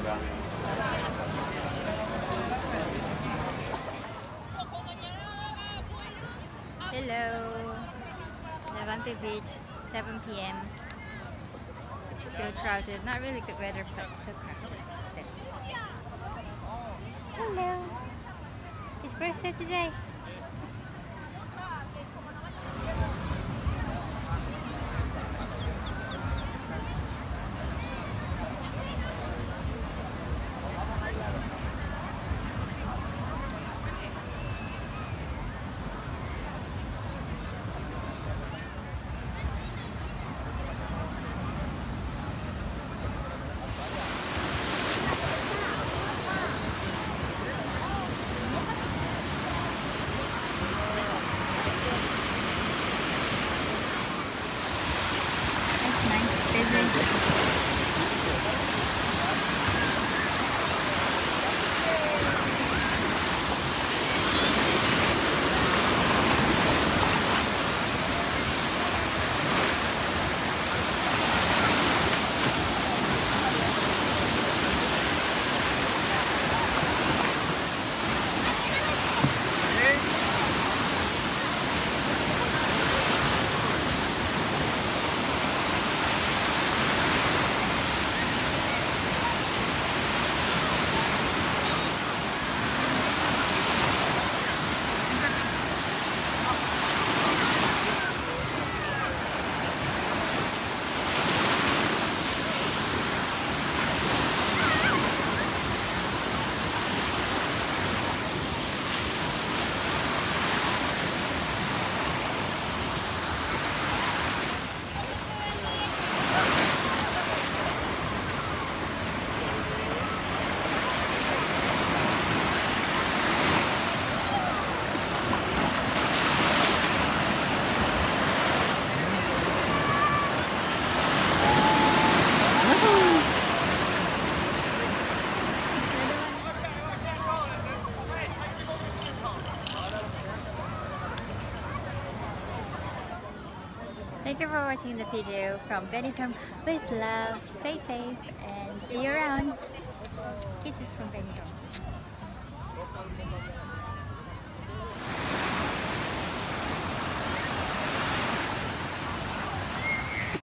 Hello, Levante Beach, 7 p.m. Still crowded. Not really good weather, but so crowded still. Hello. It's birthday today. That's nice. Busy. Thank you for watching the video from Benetton with love. Stay safe and see you around. Kisses from Benetton.